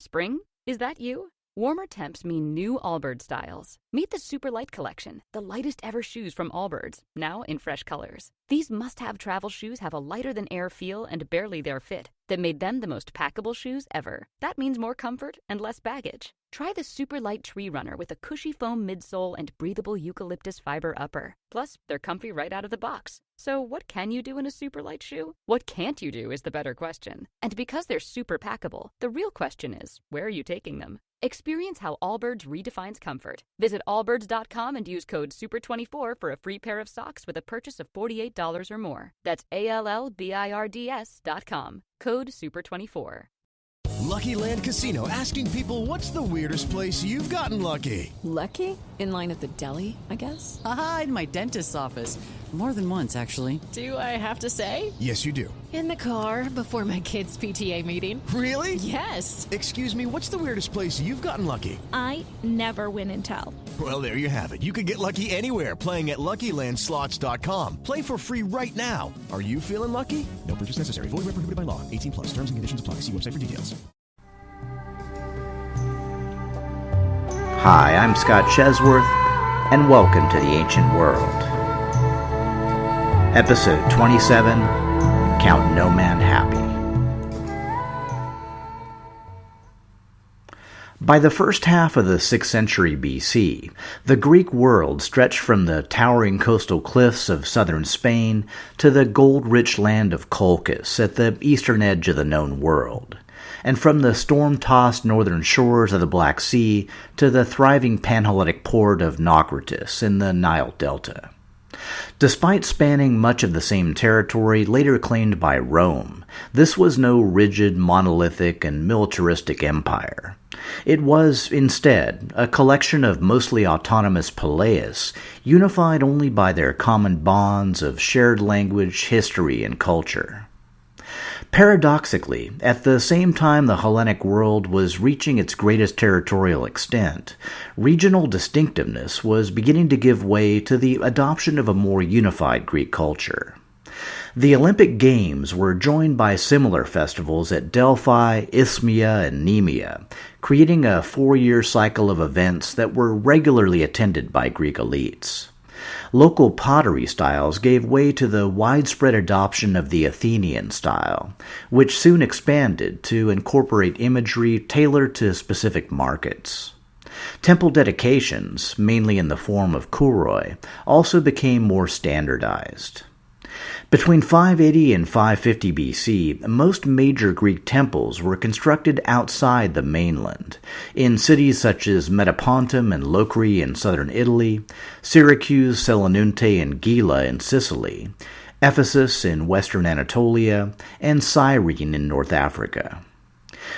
Spring? Is that you? Warmer temps mean new Allbirds styles. Meet the Super Light Collection, the lightest ever shoes from Allbirds, now in fresh colors. These must-have travel shoes have a lighter-than-air feel and barely-there fit that made them the most packable shoes ever. That means more comfort and less baggage. Try the Super Light Tree Runner with a cushy foam midsole and breathable eucalyptus fiber upper. Plus, they're comfy right out of the box. So what can you do in a super light shoe? What can't you do is the better question. And because they're super packable, the real question is, where are you taking them? Experience how Allbirds redefines comfort. Visit allbirds.com and use code SUPER24 for a free pair of socks with a purchase of $48 or more. That's ALLBIRDS.com. Code SUPER24. Lucky Land Casino, asking people, what's the weirdest place you've gotten lucky? Lucky? In line at the deli, I guess? Aha, in my dentist's office. More than once, actually. Do I have to say? Yes, you do. In the car before my kids' PTA meeting. Really? Yes. Excuse me, what's the weirdest place you've gotten lucky? I never win and tell. Well, there you have it. You can get lucky anywhere, playing at LuckyLandSlots.com. Play for free right now. Are you feeling lucky? No purchase necessary. Void where prohibited by law. 18 plus. Terms and conditions apply. See website for details. Hi, I'm Scott Chesworth, and welcome to the Ancient World. Episode 27, Count No Man Happy. By the first half of the 6th century BC, the Greek world stretched from the towering coastal cliffs of southern Spain to the gold-rich land of Colchis at the eastern edge of the known world, and from the storm-tossed northern shores of the Black Sea to the thriving Panhellenic port of Naucratis in the Nile Delta. Despite spanning much of the same territory later claimed by Rome, this was no rigid, monolithic, and militaristic empire. It was, instead, a collection of mostly autonomous palaeus, unified only by their common bonds of shared language, history, and culture. Paradoxically, at the same time the Hellenic world was reaching its greatest territorial extent, regional distinctiveness was beginning to give way to the adoption of a more unified Greek culture. The Olympic Games were joined by similar festivals at Delphi, Isthmia, and Nemea, creating a 4-year cycle of events that were regularly attended by Greek elites. Local pottery styles gave way to the widespread adoption of the Athenian style, which soon expanded to incorporate imagery tailored to specific markets. Temple dedications, mainly in the form of kouroi, also became more standardized. Between 580 and 550 BC, most major Greek temples were constructed outside the mainland, in cities such as Metapontum and Locri in southern Italy, Syracuse, Selinunte, and Gela in Sicily, Ephesus in western Anatolia, and Cyrene in North Africa.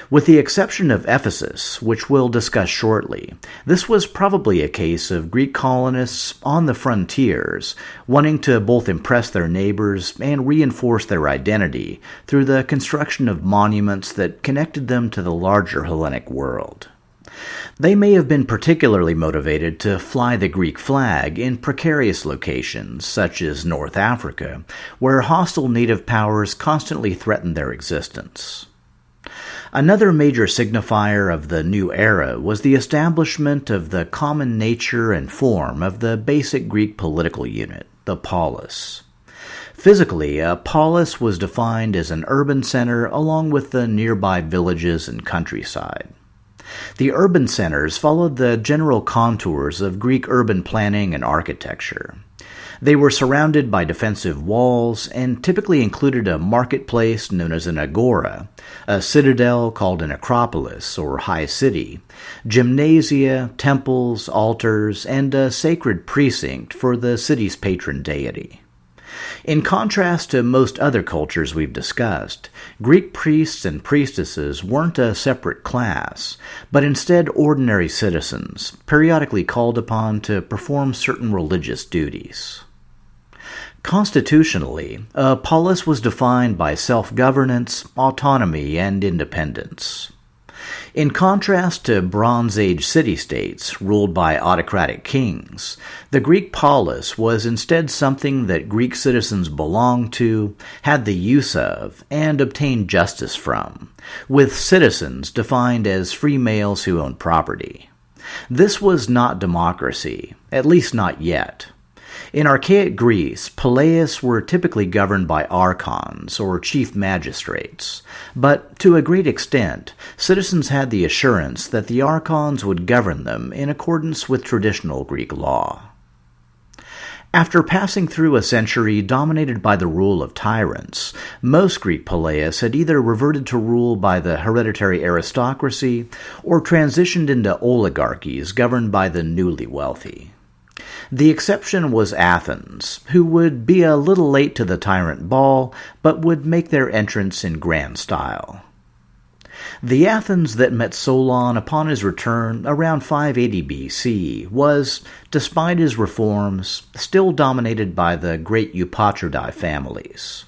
With the exception of Ephesus, which we'll discuss shortly, this was probably a case of Greek colonists on the frontiers, wanting to both impress their neighbors and reinforce their identity through the construction of monuments that connected them to the larger Hellenic world. They may have been particularly motivated to fly the Greek flag in precarious locations, such as North Africa, where hostile native powers constantly threatened their existence. Another major signifier of the new era was the establishment of the common nature and form of the basic Greek political unit, the polis. Physically, a polis was defined as an urban center along with the nearby villages and countryside. The urban centers followed the general contours of Greek urban planning and architecture. They were surrounded by defensive walls and typically included a marketplace known as an agora, a citadel called an acropolis or high city, gymnasia, temples, altars, and a sacred precinct for the city's patron deity. In contrast to most other cultures we've discussed, Greek priests and priestesses weren't a separate class, but instead ordinary citizens, periodically called upon to perform certain religious duties. Constitutionally, a polis was defined by self-governance, autonomy, and independence. In contrast to Bronze Age city-states ruled by autocratic kings, the Greek polis was instead something that Greek citizens belonged to, had the use of, and obtained justice from, with citizens defined as free males who owned property. This was not democracy, at least not yet. In archaic Greece, poleis were typically governed by archons, or chief magistrates, but to a great extent, citizens had the assurance that the archons would govern them in accordance with traditional Greek law. After passing through a century dominated by the rule of tyrants, most Greek poleis had either reverted to rule by the hereditary aristocracy or transitioned into oligarchies governed by the newly wealthy. The exception was Athens, who would be a little late to the tyrant ball, but would make their entrance in grand style. The Athens that met Solon upon his return around 580 BC was, despite his reforms, still dominated by the great eupatridae families.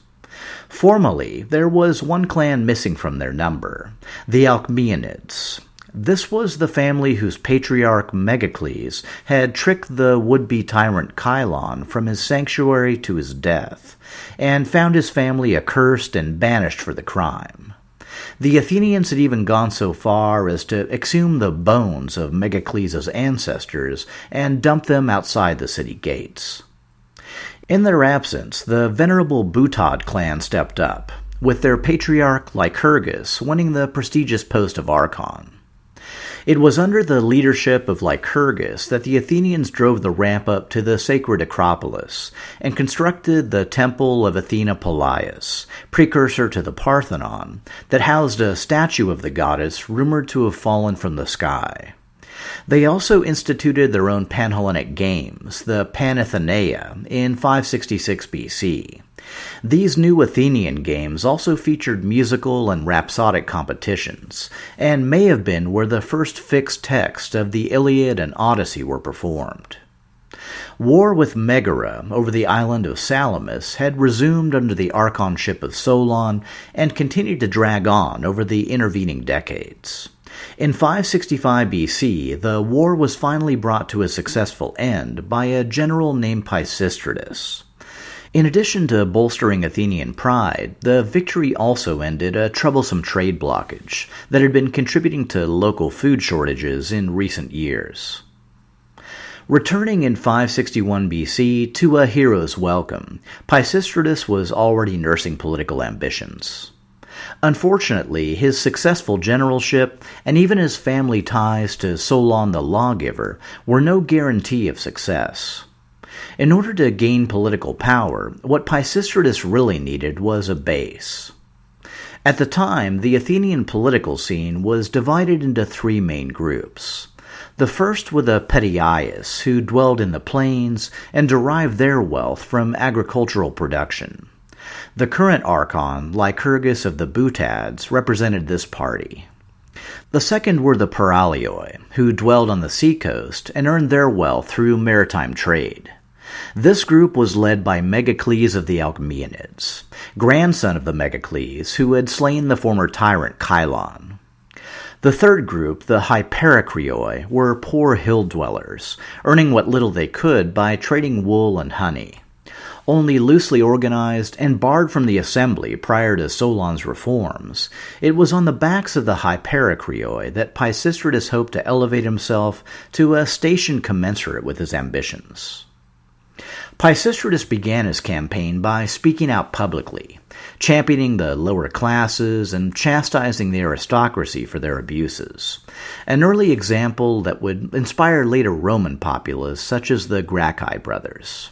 Formally, there was one clan missing from their number, the Alcmaeonids. This was the family whose patriarch Megacles had tricked the would-be tyrant Cylon from his sanctuary to his death, and found his family accursed and banished for the crime. The Athenians had even gone so far as to exhume the bones of Megacles' ancestors and dump them outside the city gates. In their absence, the venerable Boutad clan stepped up, with their patriarch Lycurgus winning the prestigious post of Archon. It was under the leadership of Lycurgus that the Athenians drove the ramp up to the sacred Acropolis and constructed the Temple of Athena Polias, precursor to the Parthenon, that housed a statue of the goddess rumored to have fallen from the sky. They also instituted their own Panhellenic games, the Panathenea, in 566 BC. These new Athenian games also featured musical and rhapsodic competitions, and may have been where the first fixed texts of the Iliad and Odyssey were performed. War with Megara over the island of Salamis had resumed under the archonship of Solon and continued to drag on over the intervening decades. In 565 BC, the war was finally brought to a successful end by a general named Peisistratos. In addition to bolstering Athenian pride, the victory also ended a troublesome trade blockage that had been contributing to local food shortages in recent years. Returning in 561 BC to a hero's welcome, Peisistratos was already nursing political ambitions. Unfortunately, his successful generalship and even his family ties to Solon the lawgiver were no guarantee of success. In order to gain political power, what Peisistratos really needed was a base. At the time, the Athenian political scene was divided into three main groups. The first were the Petiaias, who dwelled in the plains and derived their wealth from agricultural production. The current archon, Lycurgus of the Boutads, represented this party. The second were the Paralioi, who dwelled on the seacoast and earned their wealth through maritime trade. This group was led by Megacles of the Alcmaeonids, grandson of the Megacles who had slain the former tyrant Cylon. The third group, the Hypericreoi, were poor hill dwellers, earning what little they could by trading wool and honey. Only loosely organized and barred from the assembly prior to Solon's reforms, it was on the backs of the Hypericreoi that Peisistratos hoped to elevate himself to a station commensurate with his ambitions. Peisistratos began his campaign by speaking out publicly, championing the lower classes and chastising the aristocracy for their abuses, an early example that would inspire later Roman populists such as the Gracchi brothers.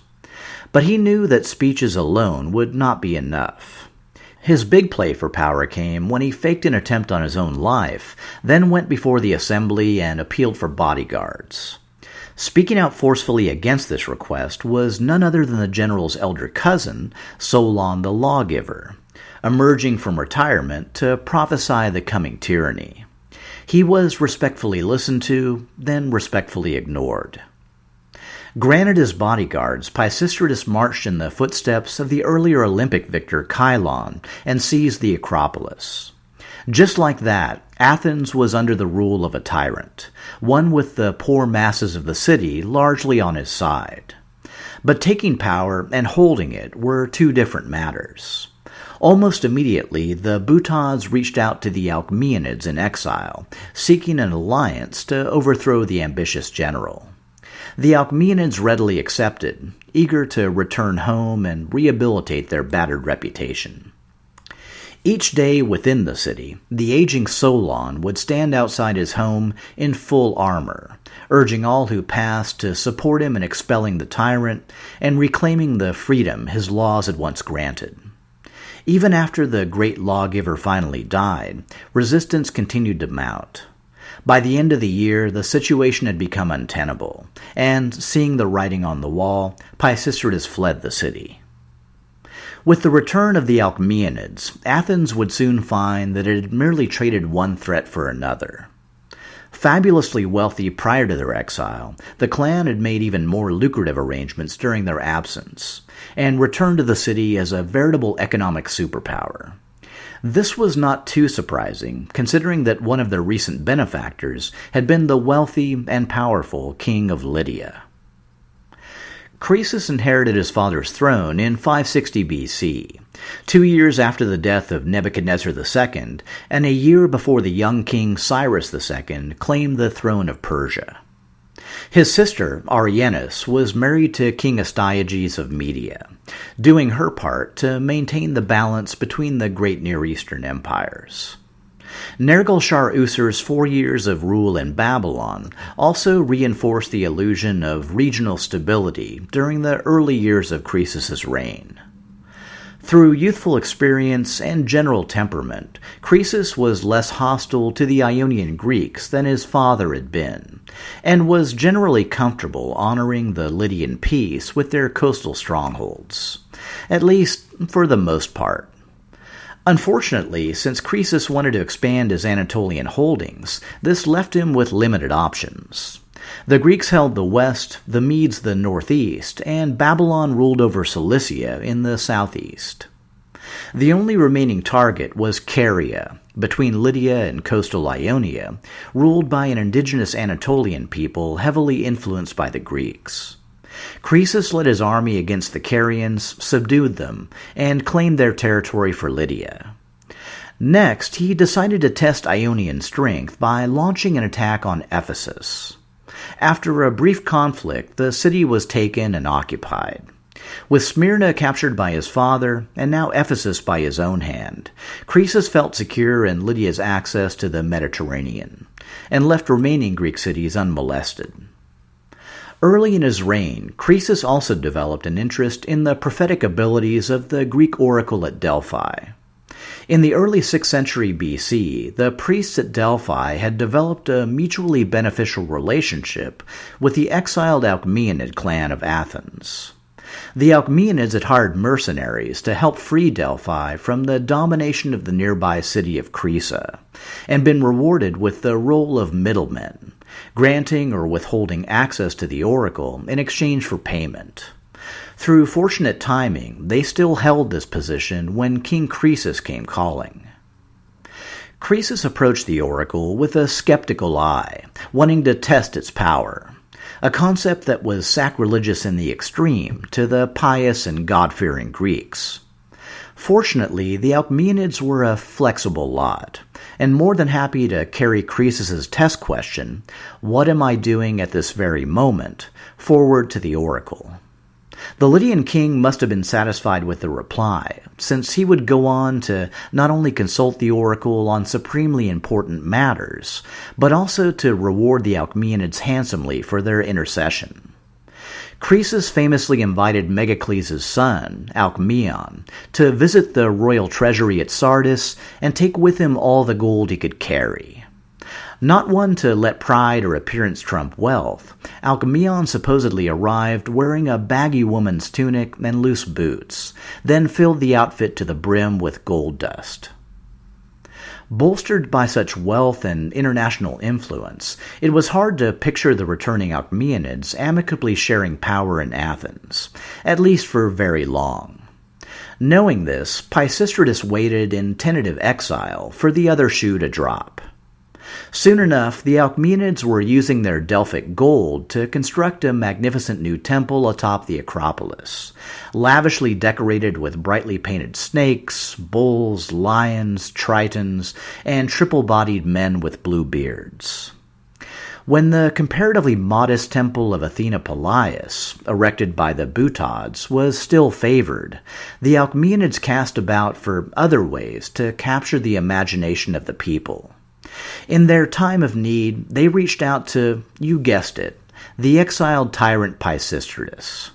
But he knew that speeches alone would not be enough. His big play for power came when he faked an attempt on his own life, then went before the assembly and appealed for bodyguards. Speaking out forcefully against this request was none other than the general's elder cousin, Solon the lawgiver, emerging from retirement to prophesy the coming tyranny. He was respectfully listened to, then respectfully ignored. Granted his bodyguards, Peisistratos marched in the footsteps of the earlier Olympic victor Cylon and seized the Acropolis. Just like that, Athens was under the rule of a tyrant, one with the poor masses of the city largely on his side. But taking power and holding it were two different matters. Almost immediately, the Boutades reached out to the Alcmaeonids in exile, seeking an alliance to overthrow the ambitious general. The Alcmaeonids readily accepted, eager to return home and rehabilitate their battered reputation. Each day within the city, the aging Solon would stand outside his home in full armor, urging all who passed to support him in expelling the tyrant and reclaiming the freedom his laws had once granted. Even after the great lawgiver finally died, resistance continued to mount. By the end of the year, the situation had become untenable, and, seeing the writing on the wall, Peisistratos fled the city. With the return of the Alcmaeonids, Athens would soon find that it had merely traded one threat for another. Fabulously wealthy prior to their exile, the clan had made even more lucrative arrangements during their absence, and returned to the city as a veritable economic superpower. This was not too surprising, considering that one of their recent benefactors had been the wealthy and powerful king of Lydia. Croesus inherited his father's throne in 560 BC, 2 years after the death of Nebuchadnezzar II, and a year before the young king Cyrus II claimed the throne of Persia. His sister, Arianes, was married to King Astyages of Media, doing her part to maintain the balance between the great Near Eastern empires. Nergal-Shar-User's 4 years of rule in Babylon also reinforced the illusion of regional stability during the early years of Croesus's reign. Through youthful experience and general temperament, Croesus was less hostile to the Ionian Greeks than his father had been, and was generally comfortable honoring the Lydian peace with their coastal strongholds, at least for the most part. Unfortunately, since Croesus wanted to expand his Anatolian holdings, this left him with limited options. The Greeks held the west, the Medes the northeast, and Babylon ruled over Cilicia in the southeast. The only remaining target was Caria, between Lydia and coastal Ionia, ruled by an indigenous Anatolian people heavily influenced by the Greeks. Croesus led his army against the Carians, subdued them, and claimed their territory for Lydia. Next, he decided to test Ionian strength by launching an attack on Ephesus. After a brief conflict, the city was taken and occupied. With Smyrna captured by his father, and now Ephesus by his own hand, Croesus felt secure in Lydia's access to the Mediterranean, and left remaining Greek cities unmolested. Early in his reign, Croesus also developed an interest in the prophetic abilities of the Greek oracle at Delphi. In the early 6th century BC, the priests at Delphi had developed a mutually beneficial relationship with the exiled Alcmaeonid clan of Athens. The Alcmaeonids had hired mercenaries to help free Delphi from the domination of the nearby city of Crisa, and been rewarded with the role of middlemen, granting or withholding access to the oracle in exchange for payment. Through fortunate timing, they still held this position when King Croesus came calling. Croesus approached the oracle with a skeptical eye, wanting to test its power, a concept that was sacrilegious in the extreme to the pious and God-fearing Greeks. Fortunately, the Alcmaeonids were a flexible lot, and more than happy to carry Croesus's test question, "What am I doing at this very moment?" forward to the oracle. The Lydian king must have been satisfied with the reply, since he would go on to not only consult the oracle on supremely important matters, but also to reward the Alcmaeonids handsomely for their intercession. Croesus famously invited Megacles' son, Alcmaeon, to visit the royal treasury at Sardis and take with him all the gold he could carry. Not one to let pride or appearance trump wealth, Alcmaeon supposedly arrived wearing a baggy woman's tunic and loose boots, then filled the outfit to the brim with gold dust. Bolstered by such wealth and international influence, it was hard to picture the returning Alcmaeonids amicably sharing power in Athens, at least for very long. Knowing this, Peisistratos waited in tentative exile for the other shoe to drop. Soon enough, the Alcmenids were using their Delphic gold to construct a magnificent new temple atop the Acropolis, lavishly decorated with brightly painted snakes, bulls, lions, tritons, and triple-bodied men with blue beards. When the comparatively modest temple of Athena Polias, erected by the Butods, was still favored, the Alcmenids cast about for other ways to capture the imagination of the people. In their time of need, they reached out to, you guessed it, the exiled tyrant Peisistratos.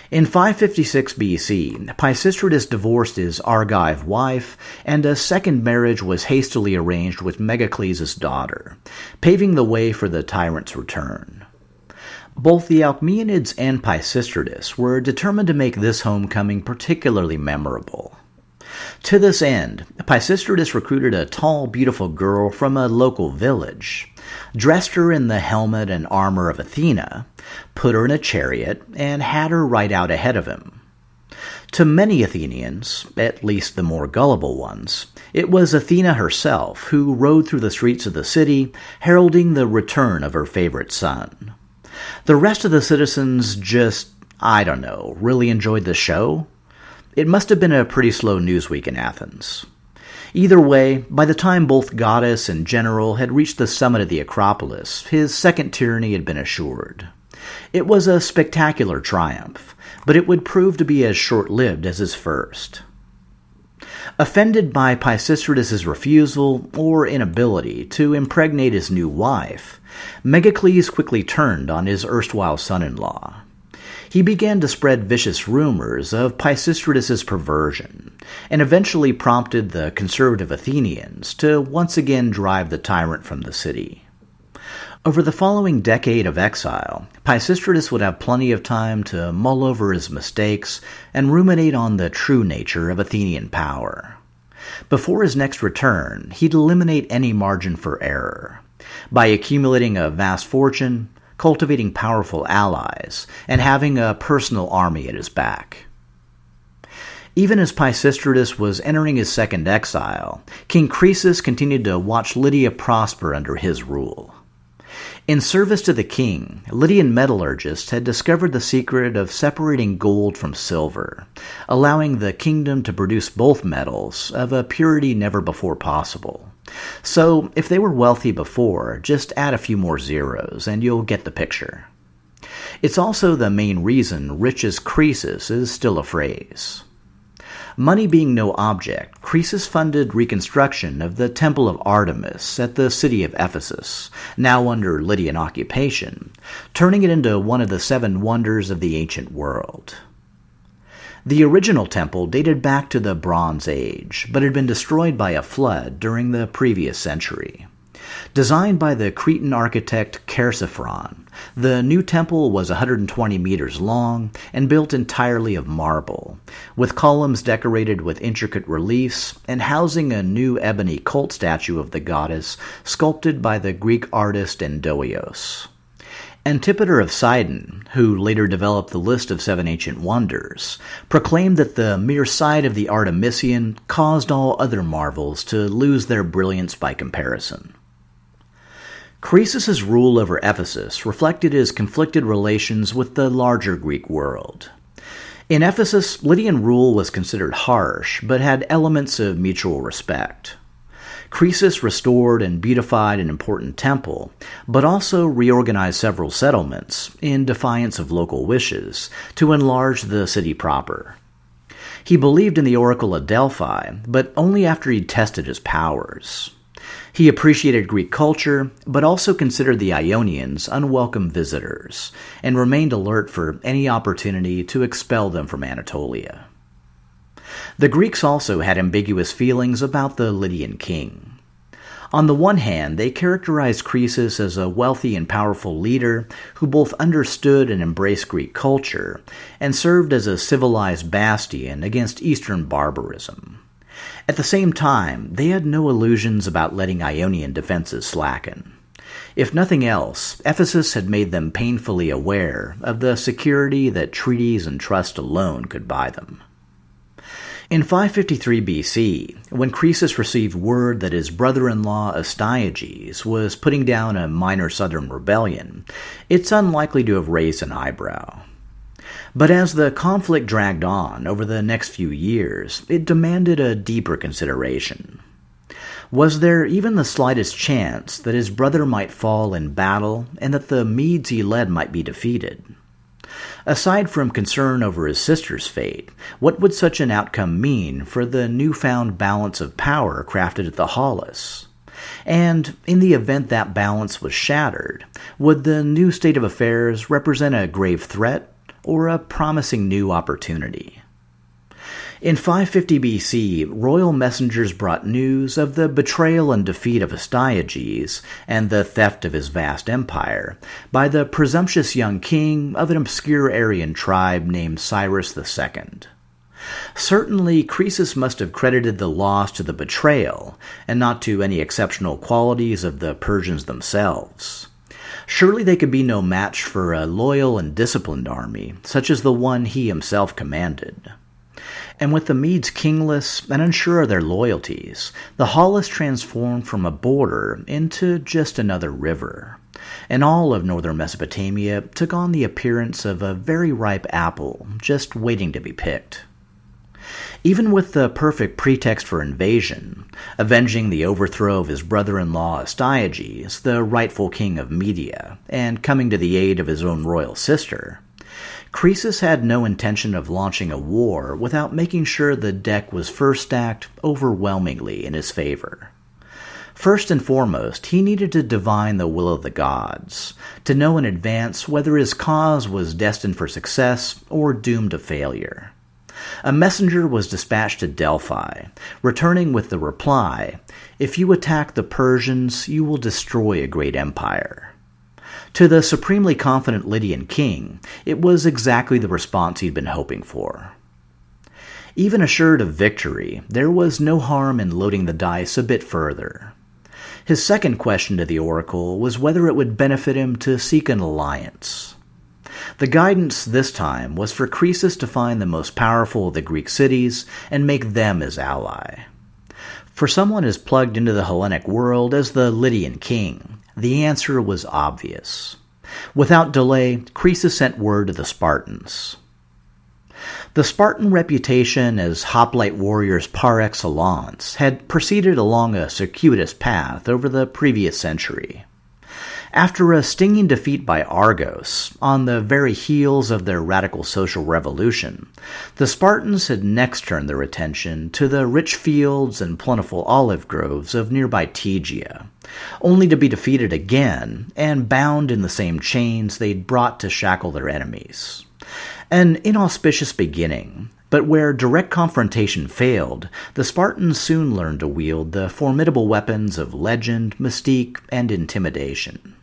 In 556 BC, Peisistratos divorced his Argive wife, and a second marriage was hastily arranged with Megacles' daughter, paving the way for the tyrant's return. Both the Alcmenids and Peisistratos were determined to make this homecoming particularly memorable. To this end, Peisistratos recruited a tall, beautiful girl from a local village, dressed her in the helmet and armor of Athena, put her in a chariot, and had her ride out ahead of him. To many Athenians, at least the more gullible ones, it was Athena herself who rode through the streets of the city, heralding the return of her favorite son. The rest of the citizens just, really enjoyed the show. It must have been a pretty slow news week in Athens. Either way, by the time both goddess and general had reached the summit of the Acropolis, his second tyranny had been assured. It was a spectacular triumph, but it would prove to be as short-lived as his first. Offended by Peisistratos' refusal or inability to impregnate his new wife, Megacles quickly turned on his erstwhile son-in-law. He began to spread vicious rumors of Peisistratos' perversion, and eventually prompted the conservative Athenians to once again drive the tyrant from the city. Over the following decade of exile, Peisistratos would have plenty of time to mull over his mistakes and ruminate on the true nature of Athenian power. Before his next return, he'd eliminate any margin for error. By accumulating a vast fortune, cultivating powerful allies, and having a personal army at his back. Even as Peisistratos was entering his second exile, King Croesus continued to watch Lydia prosper under his rule. In service to the king, Lydian metallurgists had discovered the secret of separating gold from silver, allowing the kingdom to produce both metals of a purity never before possible. So, if they were wealthy before, just add a few more zeros and you'll get the picture. It's also the main reason rich as Croesus is still a phrase. Money being no object, Croesus funded reconstruction of the Temple of Artemis at the city of Ephesus, now under Lydian occupation, turning it into one of the 7 wonders of the ancient world. The original temple dated back to the Bronze Age, but had been destroyed by a flood during the previous century. Designed by the Cretan architect Chersiphron, the new temple was 120 meters long and built entirely of marble, with columns decorated with intricate reliefs and housing a new ebony cult statue of the goddess sculpted by the Greek artist Endoios. Antipater of Sidon, who later developed the list of 7 ancient wonders, proclaimed that the mere sight of the Artemision caused all other marvels to lose their brilliance by comparison. Croesus' rule over Ephesus reflected his conflicted relations with the larger Greek world. In Ephesus, Lydian rule was considered harsh, but had elements of mutual respect. Croesus restored and beautified an important temple, but also reorganized several settlements, in defiance of local wishes, to enlarge the city proper. He believed in the Oracle at Delphi, but only after he'd tested his powers. He appreciated Greek culture, but also considered the Ionians unwelcome visitors, and remained alert for any opportunity to expel them from Anatolia. The Greeks also had ambiguous feelings about the Lydian king. On the one hand, they characterized Croesus as a wealthy and powerful leader who both understood and embraced Greek culture, and served as a civilized bastion against Eastern barbarism. At the same time, they had no illusions about letting Ionian defenses slacken. If nothing else, Ephesus had made them painfully aware of the security that treaties and trust alone could buy them. In 553 BC, when Croesus received word that his brother-in-law Astyages was putting down a minor southern rebellion, it's unlikely to have raised an eyebrow. But as the conflict dragged on over the next few years, it demanded a deeper consideration. Was there even the slightest chance that his brother might fall in battle and that the Medes he led might be defeated? Aside from concern over his sister's fate, what would such an outcome mean for the newfound balance of power crafted at the Halys? And in the event that balance was shattered, would the new state of affairs represent a grave threat or a promising new opportunity? In 550 BC, royal messengers brought news of the betrayal and defeat of Astyages and the theft of his vast empire by the presumptuous young king of an obscure Aryan tribe named Cyrus II. Certainly, Croesus must have credited the loss to the betrayal, and not to any exceptional qualities of the Persians themselves. Surely they could be no match for a loyal and disciplined army, such as the one he himself commanded. And with the Medes kingless and unsure of their loyalties, the Halys transformed from a border into just another river, and all of northern Mesopotamia took on the appearance of a very ripe apple just waiting to be picked. Even with the perfect pretext for invasion, avenging the overthrow of his brother-in-law Astyages, the rightful king of Media, and coming to the aid of his own royal sister, Croesus had no intention of launching a war without making sure the deck was first stacked overwhelmingly in his favor. First and foremost, he needed to divine the will of the gods, to know in advance whether his cause was destined for success or doomed to failure. A messenger was dispatched to Delphi, returning with the reply, "If you attack the Persians, you will destroy a great empire." To the supremely confident Lydian king, it was exactly the response he'd been hoping for. Even assured of victory, there was no harm in loading the dice a bit further. His second question to the oracle was whether it would benefit him to seek an alliance. The guidance this time was for Croesus to find the most powerful of the Greek cities and make them his ally. For someone as plugged into the Hellenic world as the Lydian king, the answer was obvious. Without delay, Croesus sent word to the Spartans. The Spartan reputation as hoplite warriors par excellence had proceeded along a circuitous path over the previous century. After a stinging defeat by Argos, on the very heels of their radical social revolution, the Spartans had next turned their attention to the rich fields and plentiful olive groves of nearby Tegea, only to be defeated again and bound in the same chains they'd brought to shackle their enemies. An inauspicious beginning, but where direct confrontation failed, the Spartans soon learned to wield the formidable weapons of legend, mystique, and intimidation.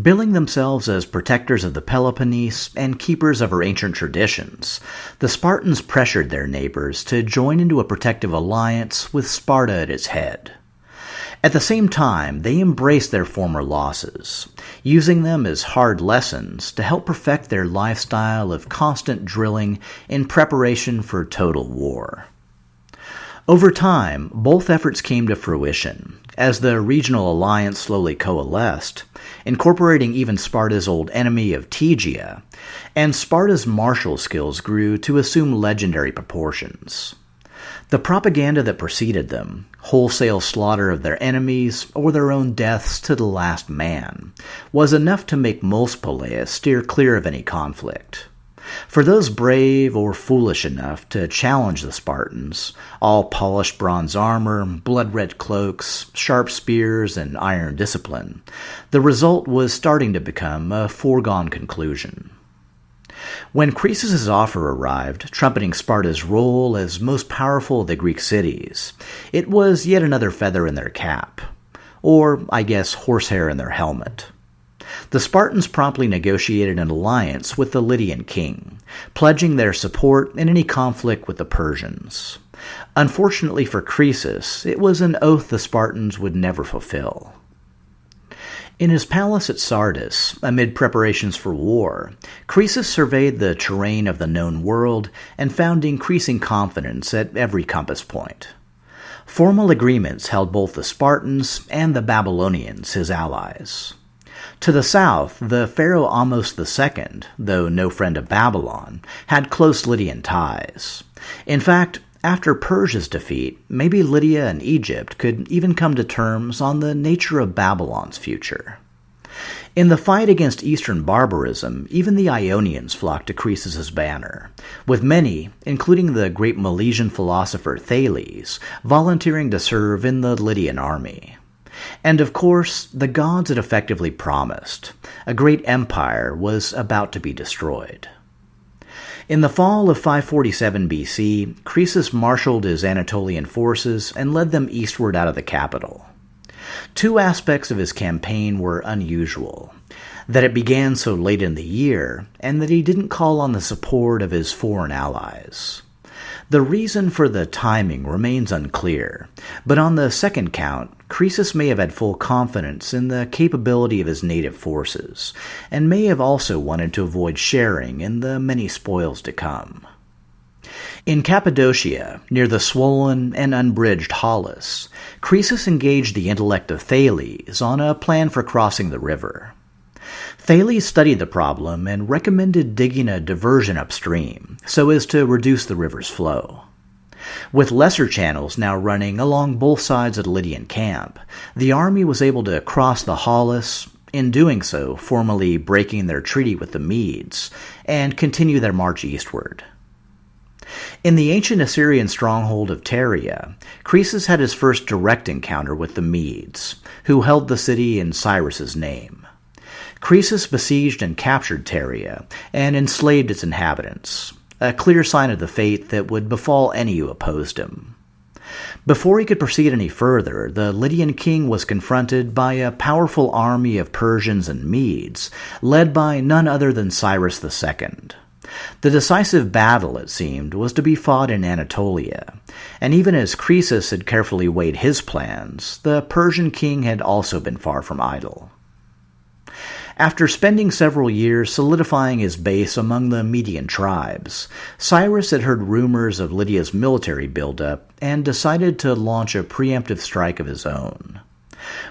Billing themselves as protectors of the Peloponnese and keepers of her ancient traditions, the Spartans pressured their neighbors to join into a protective alliance with Sparta at its head. At the same time, they embraced their former losses, using them as hard lessons to help perfect their lifestyle of constant drilling in preparation for total war. Over time, both efforts came to fruition, as the regional alliance slowly coalesced, incorporating even Sparta's old enemy of Tegea, and Sparta's martial skills grew to assume legendary proportions. The propaganda that preceded them, wholesale slaughter of their enemies or their own deaths to the last man, was enough to make most poleis steer clear of any conflict. For those brave or foolish enough to challenge the Spartans, all polished bronze armor, blood-red cloaks, sharp spears, and iron discipline, the result was starting to become a foregone conclusion. When Croesus' offer arrived, trumpeting Sparta's role as most powerful of the Greek cities, it was yet another feather in their cap, or, I guess, horsehair in their helmet. The Spartans promptly negotiated an alliance with the Lydian king, pledging their support in any conflict with the Persians. Unfortunately for Croesus, it was an oath the Spartans would never fulfill. In his palace at Sardis, amid preparations for war, Croesus surveyed the terrain of the known world and found increasing confidence at every compass point. Formal agreements held both the Spartans and the Babylonians his allies. To the south, the pharaoh Ahmose II, though no friend of Babylon, had close Lydian ties. In fact, after Persia's defeat, maybe Lydia and Egypt could even come to terms on the nature of Babylon's future. In the fight against Eastern barbarism, even the Ionians flocked to Croesus's banner, with many, including the great Milesian philosopher Thales, volunteering to serve in the Lydian army. And of course, the gods had effectively promised. A great empire was about to be destroyed. In the fall of 547 BC, Croesus marshaled his Anatolian forces and led them eastward out of the capital. Two aspects of his campaign were unusual: that it began so late in the year, and that he didn't call on the support of his foreign allies. The reason for the timing remains unclear, but on the second count, Croesus may have had full confidence in the capability of his native forces, and may have also wanted to avoid sharing in the many spoils to come. In Cappadocia, near the swollen and unbridged Halys, Croesus engaged the intellect of Thales on a plan for crossing the river. Thales studied the problem and recommended digging a diversion upstream so as to reduce the river's flow. With lesser channels now running along both sides of the Lydian camp, the army was able to cross the Halys, in doing so formally breaking their treaty with the Medes, and continue their march eastward. In the ancient Assyrian stronghold of Pteria, Croesus had his first direct encounter with the Medes, who held the city in Cyrus's name. Croesus besieged and captured Pteria and enslaved its inhabitants, a clear sign of the fate that would befall any who opposed him. Before he could proceed any further, the Lydian king was confronted by a powerful army of Persians and Medes, led by none other than Cyrus II. The decisive battle, it seemed, was to be fought in Anatolia, and even as Croesus had carefully weighed his plans, the Persian king had also been far from idle. After spending several years solidifying his base among the Median tribes, Cyrus had heard rumors of Lydia's military buildup and decided to launch a preemptive strike of his own.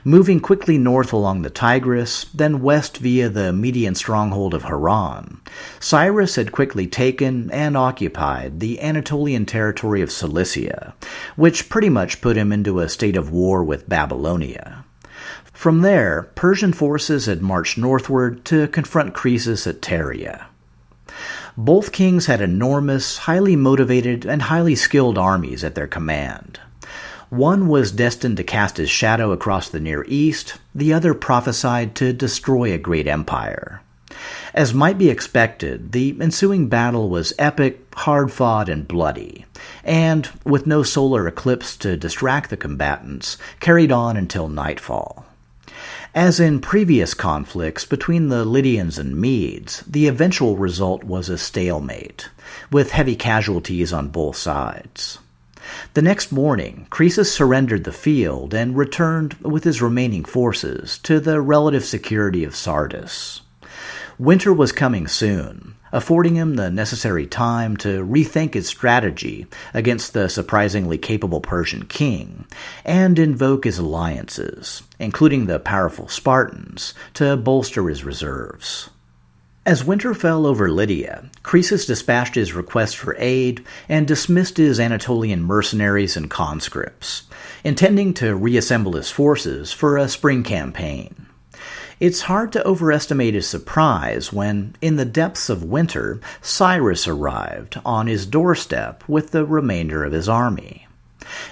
Moving quickly north along the Tigris, then west via the Median stronghold of Haran, Cyrus had quickly taken and occupied the Anatolian territory of Cilicia, which pretty much put him into a state of war with Babylonia. From there, Persian forces had marched northward to confront Croesus at Pteria. Both kings had enormous, highly motivated, and highly skilled armies at their command. One was destined to cast his shadow across the Near East, the other prophesied to destroy a great empire. As might be expected, the ensuing battle was epic, hard-fought, and bloody, and, with no solar eclipse to distract the combatants, carried on until nightfall. As in previous conflicts between the Lydians and Medes, the eventual result was a stalemate, with heavy casualties on both sides. The next morning, Croesus surrendered the field and returned with his remaining forces to the relative security of Sardis. Winter was coming soon, affording him the necessary time to rethink his strategy against the surprisingly capable Persian king, and invoke his alliances, including the powerful Spartans, to bolster his reserves. As winter fell over Lydia, Croesus dispatched his request for aid and dismissed his Anatolian mercenaries and conscripts, intending to reassemble his forces for a spring campaign. It's hard to overestimate his surprise when, in the depths of winter, Cyrus arrived on his doorstep with the remainder of his army.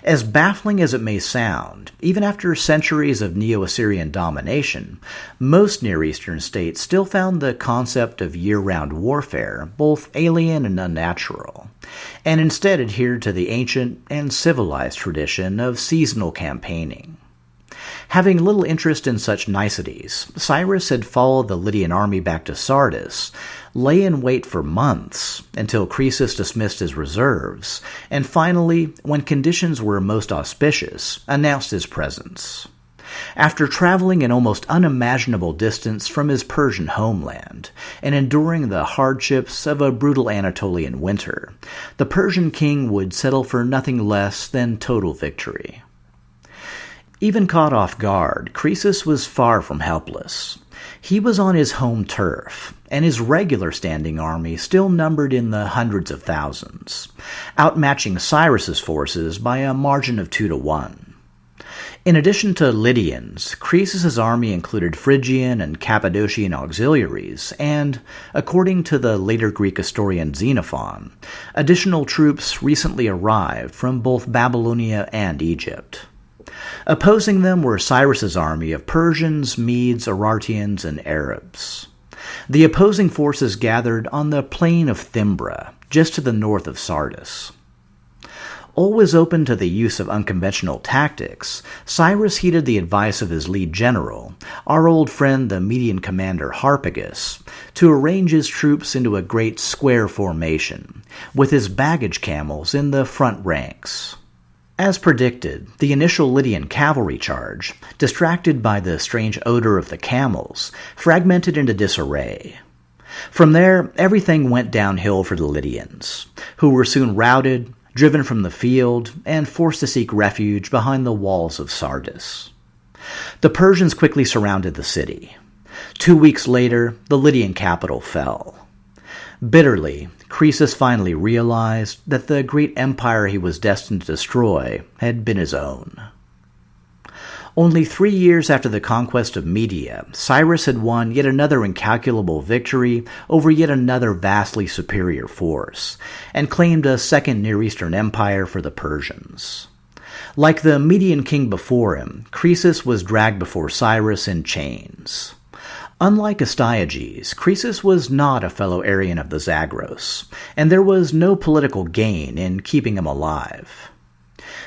As baffling as it may sound, even after centuries of Neo-Assyrian domination, most Near Eastern states still found the concept of year-round warfare both alien and unnatural, and instead adhered to the ancient and civilized tradition of seasonal campaigning. Having little interest in such niceties, Cyrus had followed the Lydian army back to Sardis, lay in wait for months until Croesus dismissed his reserves, and finally, when conditions were most auspicious, announced his presence. After traveling an almost unimaginable distance from his Persian homeland and enduring the hardships of a brutal Anatolian winter, the Persian king would settle for nothing less than total victory. Even caught off guard, Croesus was far from helpless. He was on his home turf, and his regular standing army still numbered in the hundreds of thousands, outmatching Cyrus's forces by a margin of 2-1. In addition to Lydians, Croesus's army included Phrygian and Cappadocian auxiliaries, and, according to the later Greek historian Xenophon, additional troops recently arrived from both Babylonia and Egypt. Opposing them were Cyrus's army of Persians, Medes, Arartians, and Arabs. The opposing forces gathered on the plain of Thimbra, just to the north of Sardis. Always open to the use of unconventional tactics, Cyrus heeded the advice of his lead general, our old friend the Median commander Harpagus, to arrange his troops into a great square formation, with his baggage camels in the front ranks. As predicted, the initial Lydian cavalry charge, distracted by the strange odor of the camels, fragmented into disarray. From there, everything went downhill for the Lydians, who were soon routed, driven from the field, and forced to seek refuge behind the walls of Sardis. The Persians quickly surrounded the city. 2 weeks later, the Lydian capital fell. Bitterly, Croesus finally realized that the great empire he was destined to destroy had been his own. Only 3 years after the conquest of Media, Cyrus had won yet another incalculable victory over yet another vastly superior force, and claimed a second Near Eastern empire for the Persians. Like the Median king before him, Croesus was dragged before Cyrus in chains. Unlike Astyages, Croesus was not a fellow Aryan of the Zagros, and there was no political gain in keeping him alive.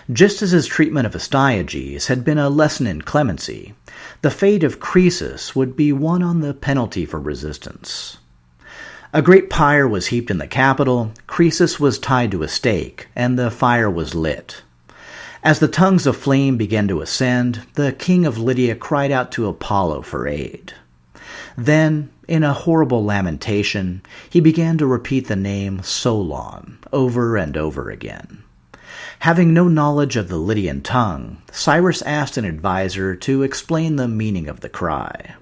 Just as his treatment of Astyages had been a lesson in clemency, the fate of Croesus would be one on the penalty for resistance. A great pyre was heaped in the capital, Croesus was tied to a stake, and the fire was lit. As the tongues of flame began to ascend, the king of Lydia cried out to Apollo for aid. Then, in a horrible lamentation, he began to repeat the name Solon over and over again. Having no knowledge of the Lydian tongue, Cyrus asked an advisor to explain the meaning of the cry.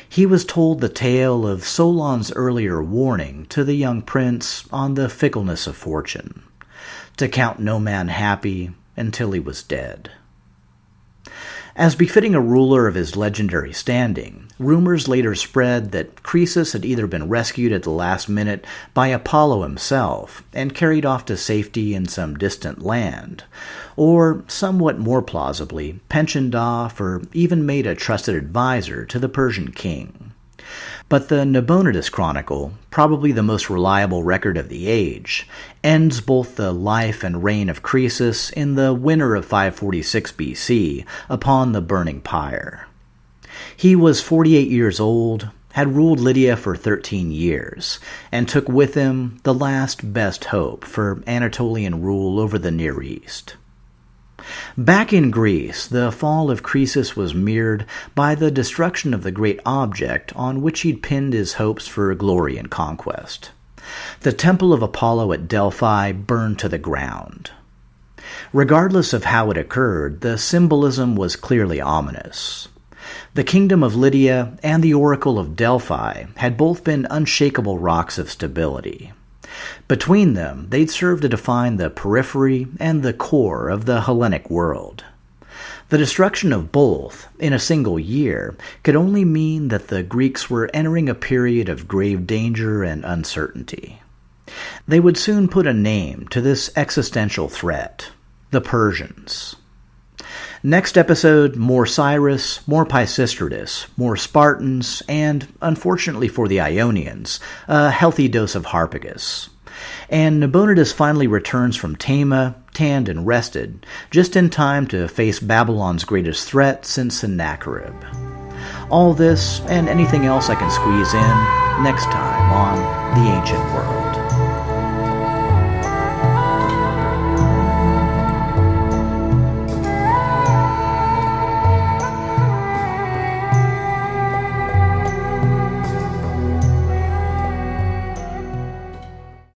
He was told the tale of Solon's earlier warning to the young prince on the fickleness of fortune, to count no man happy until he was dead. As befitting a ruler of his legendary standing, rumors later spread that Croesus had either been rescued at the last minute by Apollo himself and carried off to safety in some distant land, or, somewhat more plausibly, pensioned off or even made a trusted advisor to the Persian king. But the Nabonidus Chronicle, probably the most reliable record of the age, ends both the life and reign of Croesus in the winter of 546 BC upon the burning pyre. He was 48 years old, had ruled Lydia for 13 years, and took with him the last best hope for Anatolian rule over the Near East. Back in Greece, the fall of Croesus was mirrored by the destruction of the great object on which he'd pinned his hopes for glory and conquest. The temple of Apollo at Delphi burned to the ground. Regardless of how it occurred, the symbolism was clearly ominous. The kingdom of Lydia and the oracle of Delphi had both been unshakable rocks of stability. Between them, they'd served to define the periphery and the core of the Hellenic world. The destruction of both, in a single year, could only mean that the Greeks were entering a period of grave danger and uncertainty. They would soon put a name to this existential threat: the Persians. Next episode, more Cyrus, more Peisistratos, more Spartans, and, unfortunately for the Ionians, a healthy dose of Harpagus. And Nabonidus finally returns from Tama, tanned and rested, just in time to face Babylon's greatest threat since Sennacherib. All this, and anything else I can squeeze in, next time on The Ancient World.